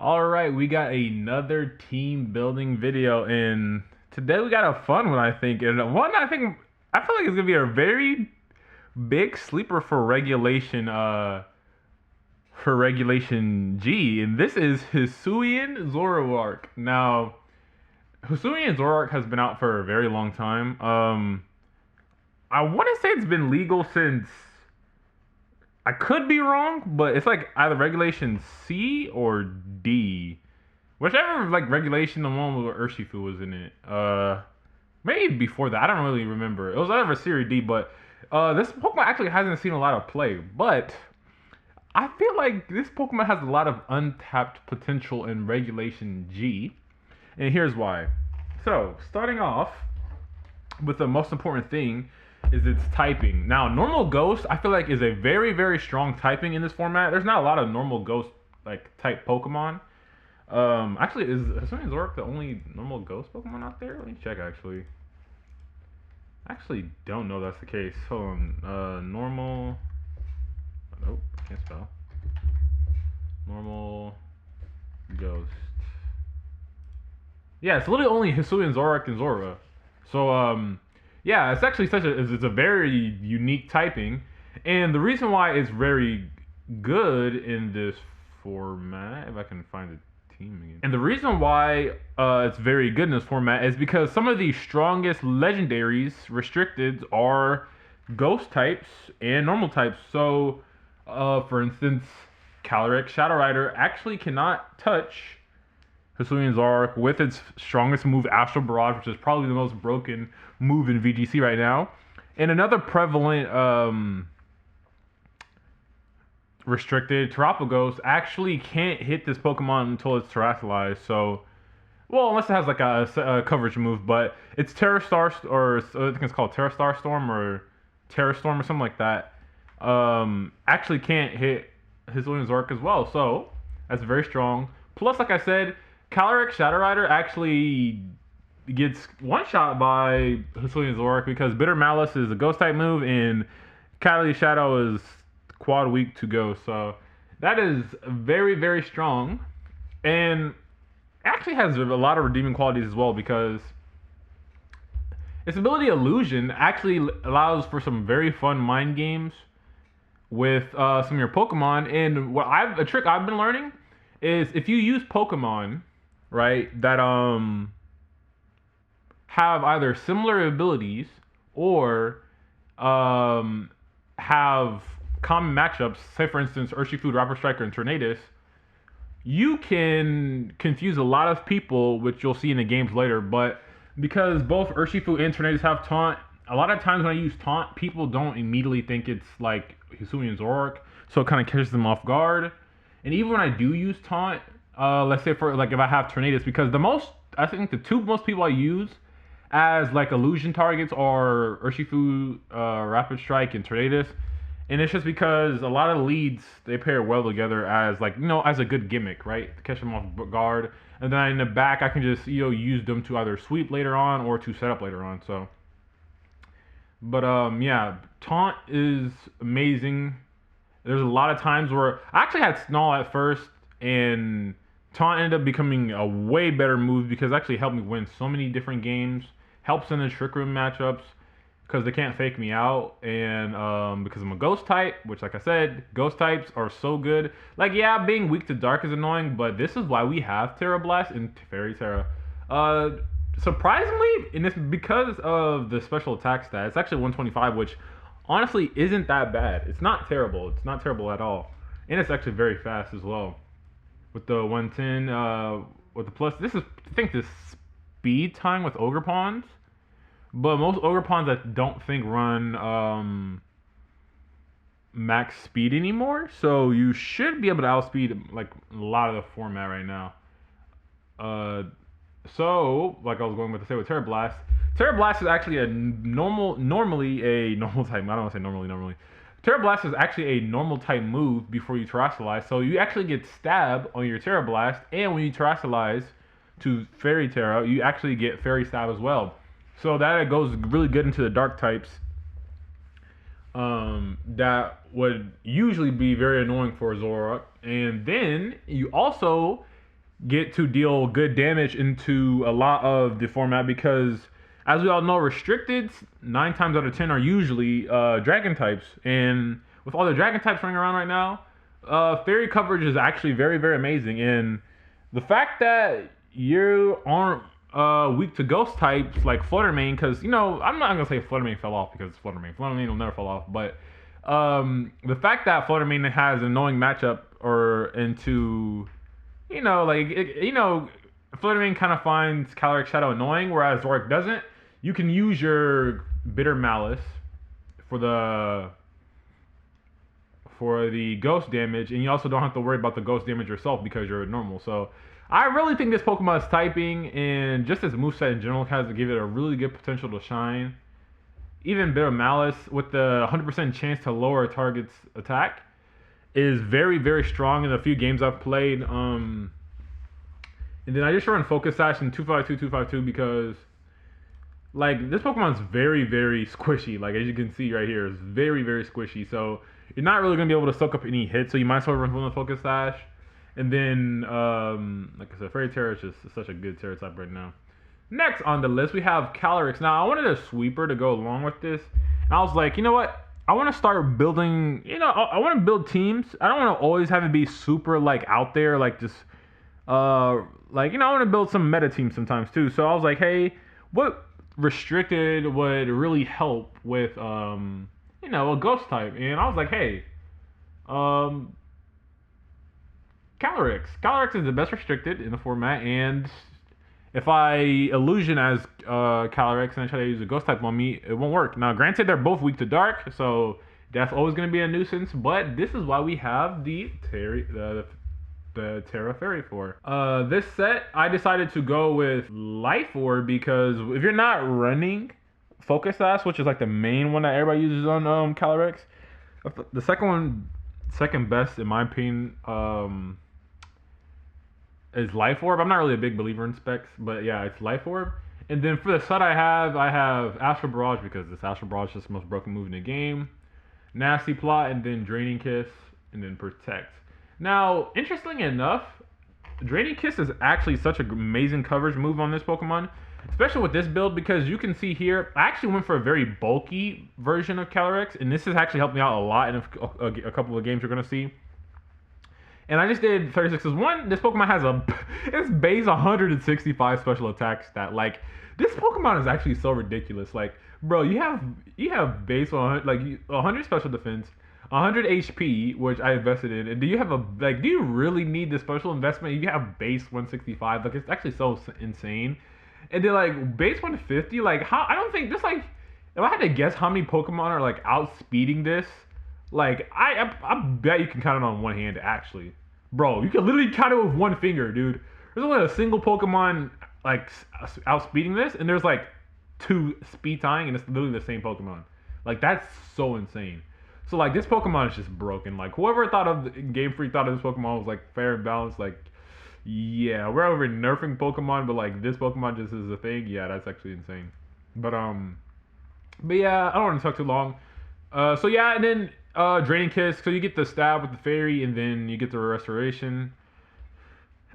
All right, we got another team building video, and today we got a fun one, I think. And one I feel like it's gonna be a very big sleeper for regulation G, and this is Hisuian Zoroark. Now, Hisuian Zoroark has been out for a very long time. I want to say it's been legal since, I could be wrong, but it's like either regulation C or D. Whichever like regulation the one where Urshifu was in it. Maybe before that. I don't really remember. It was either Series D, but this Pokemon actually hasn't seen a lot of play. But I feel like this Pokemon has a lot of untapped potential in Regulation G. And here's why. So, starting off with the most important thing is its typing. Now, normal Ghost, I feel like, is a very, very strong typing in this format. There's not a lot of normal Ghost like type Pokemon. Actually, is Hisuian Zoroark the only normal Ghost Pokemon out there? Let me check. Actually, don't know that's the case. Hold on. Normal. Nope, can't spell. Normal Ghost. Yeah, it's literally only Hisuian Zoroark and Zora. So, yeah, it's actually it's a very unique typing, and the reason why it's very good in this format, if I can find the team again, and the reason why it's very good in this format is because some of the strongest legendaries restricted are ghost types and normal types. So, for instance, Calyrex Shadow Rider actually cannot touch Hisuian Zoroark with its strongest move, Astral Barrage, which is probably the most broken move in VGC right now. And another prevalent restricted, Terapagos, actually can't hit this Pokemon until it's terrestrialized. So, well, unless it has like a coverage move, but it's Terrastar, or I think it's called Terrastar Storm or Terrastorm or something like that. Actually can't hit Hisuian Zoroark as well. So, that's very strong. Plus, like I said, Calyrex Shadow Rider actually gets one-shot by Hisuian Zoroark because Bitter Malice is a Ghost-type move, and Calyrex Shadow is quad weak to Ghost. So that is very, very strong. And actually has a lot of redeeming qualities as well because its ability Illusion actually allows for some very fun mind games with some of your Pokemon. And a trick I've been learning is if you use Pokemon, right, that have either similar abilities or have common matchups, say for instance Urshifu, Rapid Striker, and Tornadus, you can confuse a lot of people, which you'll see in the games later. But because both Urshifu and Tornadus have Taunt, a lot of times when I use Taunt, people don't immediately think it's like Hisuian Zoroark, so it kind of catches them off guard. And even when I do use Taunt, let's say for like if I have Tornadus, because I think the two most people I use as like illusion targets are Urshifu, Rapid Strike, and Tornadus. And it's just because a lot of the leads, they pair well together as like, as a good gimmick, right? To catch them off guard. And then in the back, I can just, use them to either sweep later on or to set up later on. So, but yeah, Taunt is amazing. There's a lot of times where I actually had Snarl at first, and Taunt ended up becoming a way better move because it actually helped me win so many different games. Helps in the Trick Room matchups because they can't fake me out, and because I'm a Ghost type, which, like I said, Ghost types are so good. Like, yeah, being weak to Dark is annoying, but this is why we have Terra Blast and Fairy Terra. Surprisingly, and it's because of the special attack stat. It's actually 125, which honestly isn't that bad. It's not terrible. It's not terrible at all, and it's actually very fast as well. With the 110, with the plus, I think this speed time with Ogre Pawns, but most Ogre Pawns I don't think run max speed anymore, so you should be able to outspeed like a lot of the format right now. So like I was going with to say with Terra Blast. Terra Blast is actually normally a normal type. I don't want to say normally. Terra Blast is actually a normal type move before you Terastallize, so you actually get Stab on your Terra Blast, and when you Terastallize to Fairy Terra, you actually get Fairy Stab as well. So that goes really good into the Dark types. That would usually be very annoying for Zoroark. And then you also get to deal good damage into a lot of the format because, as we all know, restricted 9 times out of 10 are usually dragon types, and with all the dragon types running around right now, fairy coverage is actually very, very amazing. And the fact that you aren't weak to ghost types like Flutter Mane, because I'm not gonna say Flutter Mane fell off because it's Flutter Mane. Flutter Mane will never fall off, but the fact that Flutter Mane has an annoying matchup or into Flutter Mane kind of finds Calyrex Shadow annoying, whereas Zoroark doesn't. You can use your Bitter Malice for the ghost damage, and you also don't have to worry about the ghost damage yourself because you're normal. So I really think this Pokemon is typing, and just as moveset in general has to give it a really good potential to shine. Even Bitter Malice with the 100% chance to lower a target's attack is very, very strong in the few games I've played. And then I just run Focus Sash in 252, 252 because this Pokemon's very, very squishy. Like, as you can see right here, it's very, very squishy. So you're not really going to be able to soak up any hits, so you might as well run from the Focus Sash. And then, like I said, Fairy Terra is just such a good Terra type right now. Next on the list, we have Calyrex. Now, I wanted a sweeper to go along with this. And I was like, you know what? I want to start building, I want to build teams. I don't want to always have it be super, out there, just, I want to build some meta teams sometimes, too. So I was like, hey, what restricted would really help with, a ghost type? And I was like, hey, Calyrex. Calyrex is the best restricted in the format, and if I illusion as Calyrex and I try to use a ghost type on me, it won't work. Now, granted, they're both weak to dark, so that's always going to be a nuisance, but this is why we have the Terra Fairy for. This set, I decided to go with Life Orb because if you're not running Focus Sash, which is the main one that everybody uses on Calyrex, the second best in my opinion, is Life Orb. I'm not really a big believer in specs, but yeah, it's Life Orb. And then for the set I have Astral Barrage because this Astral Barrage is the most broken move in the game. Nasty Plot, and then Draining Kiss, and then Protect. Now, interestingly enough, Draining Kiss is actually such an amazing coverage move on this Pokemon, especially with this build because you can see here, I actually went for a very bulky version of Calyrex, and this has actually helped me out a lot in a couple of games you're going to see. And I just did 36 as one. This Pokemon has it's base 165 special attack stat. This Pokemon is actually so ridiculous. Bro, you have base 100, 100 special defense, 100 HP, which I invested in. And do you have do you really need the special investment? You have base 165. It's actually so insane. And then base 150. How? I don't think this if I had to guess how many Pokemon are outspeeding this, I bet you can count it on one hand actually. Bro, you can literally count it with one finger, dude. There's only a single Pokemon outspeeding this, and there's 2 speed tying, and it's literally the same Pokemon. That's so insane. So this Pokemon is just broken. Whoever thought of Game Freak thought of this Pokemon was fair and balanced. Yeah, we're over nerfing Pokemon, but this Pokemon just is a thing. Yeah, that's actually insane. But yeah, I don't want to talk too long. So yeah, and then Draining Kiss, so you get the stab with the fairy, and then you get the restoration.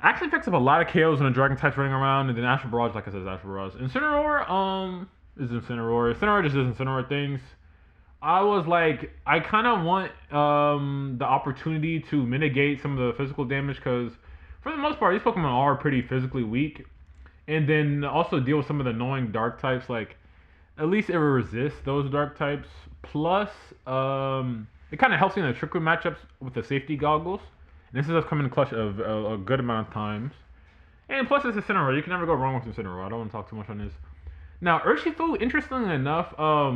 Actually picks up a lot of KOs when a dragon type's running around, and then Astral Barrage, like I said, is Astral Barrage. Incineroar, is Incineroar. Incineroar just does Incineroar things. I was I kind of want the opportunity to mitigate some of the physical damage, because for the most part, these Pokemon are pretty physically weak. And then also deal with some of the annoying dark types, at least it will resist those dark types. Plus, it kind of helps me in the Trick Room matchups with the safety goggles. And this is coming in clutch of a good amount of times. And plus, it's Incineroar. You can never go wrong with Incineroar. I don't want to talk too much on this. Now, Urshifu, interestingly enough, I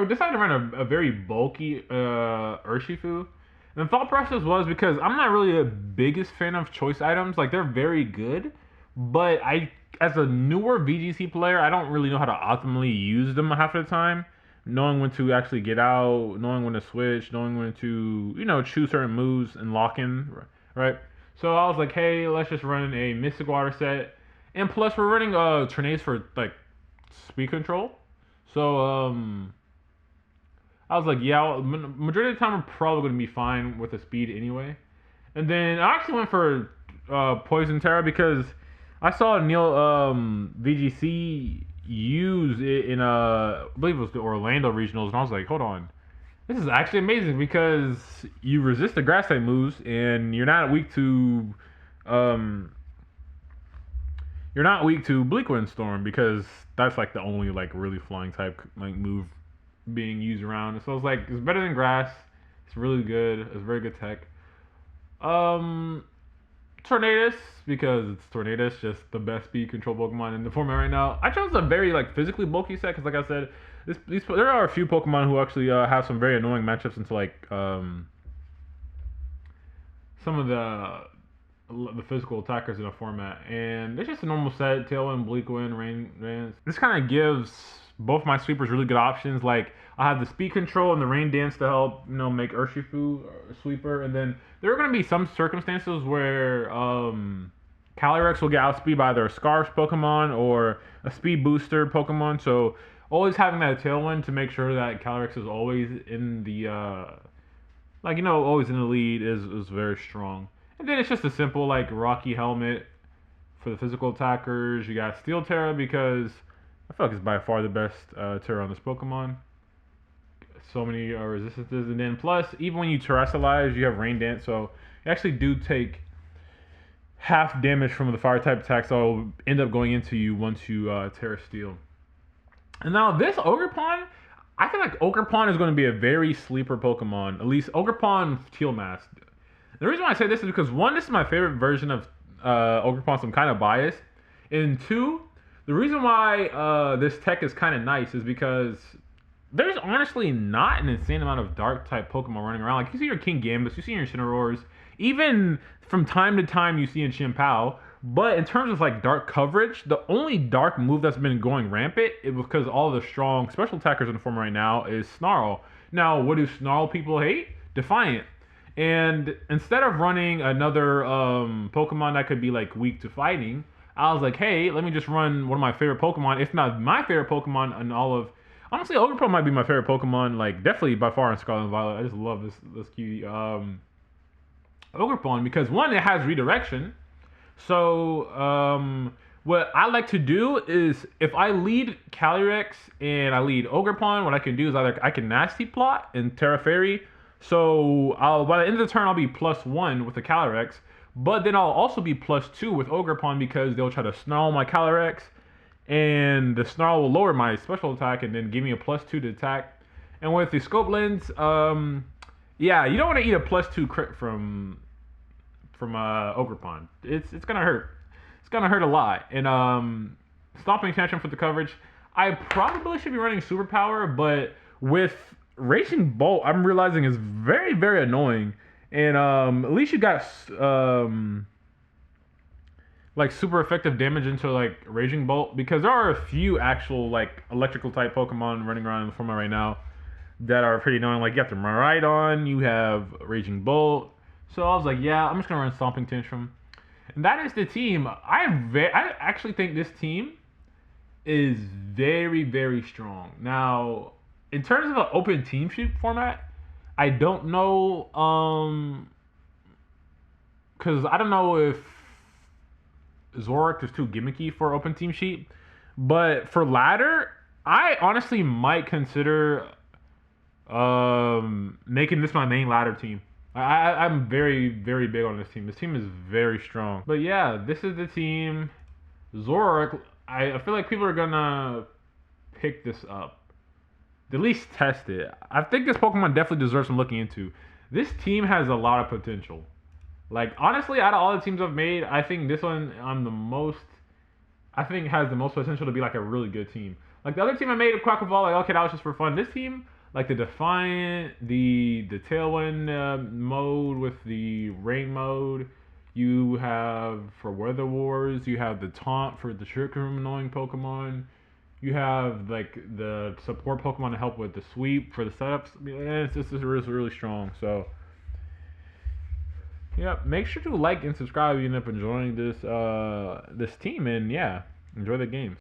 decided to run a very bulky Urshifu. And the thought process was because I'm not really the biggest fan of choice items. They're very good, but as a newer VGC player, I don't really know how to optimally use them half of the time. Knowing when to actually get out, knowing when to switch, knowing when to, choose certain moves and lock in, right? So I was like, hey, let's just run a Mystic Water set. And plus, we're running Tornades for, speed control. So, I was like, yeah, majority of the time I'm probably going to be fine with the speed anyway. And then I actually went for Poison Terra because I saw Neil VGC use it in I believe it was the Orlando regionals, and I was like, hold on, this is actually amazing because you resist the grass type moves, and um, you're not weak to Bleak Wind Storm because that's like the only like really flying type like move being used around. So it's like it's better than grass. It's really good. It's very good tech. Um, Tornadus because it's Tornadus, just the best speed control Pokemon in the format right now. I chose a very like physically bulky set because, like I said, there are a few Pokemon who actually have some very annoying matchups into like some of the physical attackers in a format, and it's just a normal set: Tailwind, Bleak Wind, Rain. This kind of gives both my sweepers really good options. Like I have the speed control and the Rain Dance to help make Urshifu a sweeper, and then there are going to be some circumstances where Calyrex will get outspeed by either a Scarf's Pokemon or a Speed Booster Pokemon. So always having that Tailwind to make sure that Calyrex is always in the always in the lead is very strong. And then it's just a simple like Rocky Helmet for the physical attackers. You got Steel Terra because I feel like it's by far the best Terra on this Pokemon. So many resistances, and then plus even when you terrestrialize, you have Rain Dance, so you actually do take half damage from the fire type attacks that will end up going into you once you Terra Steel. And now this Ogerpon, I feel like Ogerpon is going to be a very sleeper Pokemon, at least Ogerpon Teal Mask. The reason why I say this is because one, this is my favorite version of Ogerpon, so I'm kind of biased. And two, the reason why this tech is kind of nice is because there's honestly not an insane amount of dark type Pokemon running around. Like you see your King Gambus, you see your Incineroars, even from time to time you see in Chien-Pao. But in terms of like dark coverage, the only dark move that's been going rampant is because all the strong special attackers in the form right now is Snarl. Now, what do Snarl people hate? Defiant. And instead of running another Pokemon that could be like weak to fighting, I was like, hey, let me just run one of my favorite Pokemon, if not my favorite Pokemon in all of. Honestly, Ogerpon might be my favorite Pokemon, like definitely by far in Scarlet and Violet. I just love this cutie Ogerpon because one, it has redirection. So what I like to do is if I lead Calyrex and I lead Ogerpon, what I can do is I can Nasty Plot and Terra Fairy. So by the end of the turn I'll be +1 with the Calyrex, but then I'll also be +2 with Ogerpon because they'll try to snarl my Calyrex. And the Snarl will lower my special attack and then give me a +2 to attack. And with the Scope Lens, yeah, you don't want to eat a +2 crit from Ogerpon. It's gonna hurt. It's gonna hurt a lot. And Stomping Tantrum for the coverage. I probably should be running Superpower, but with Raging Bolt, I'm realizing is very, very annoying. And at least you got like super effective damage into like Raging Bolt, because there are a few actual like electrical type Pokemon running around in the format right now that are pretty annoying. Like you have to Miraidon, you have Raging Bolt. So I was like, yeah, I'm just gonna run Stomping Tantrum, and that is the team. I actually think this team is very, very strong. Now, in terms of an open team sheet format, I don't know, because I don't know if Zoroark is too gimmicky for open team sheet, but for ladder, I honestly might consider making this my main ladder team. I'm very, very big on this team. This team is very strong. But yeah, this is the team. Zoroark, I feel like people are gonna pick this up. At least test it. I think this Pokemon definitely deserves some looking into. This team has a lot of potential. Like, honestly, out of all the teams I've made, I think this one I think has the most potential to be like a really good team. Like the other team I made, Quackaball, like okay, that was just for fun. This team, like the Defiant, the Tailwind mode with the Rain mode, you have for Weather Wars, you have the Taunt for the Trick Room annoying Pokemon, you have like the support Pokemon to help with the sweep for the setups. I mean, it's just really, really strong. So yeah, make sure to like and subscribe if you end up enjoying this team, and yeah, enjoy the games.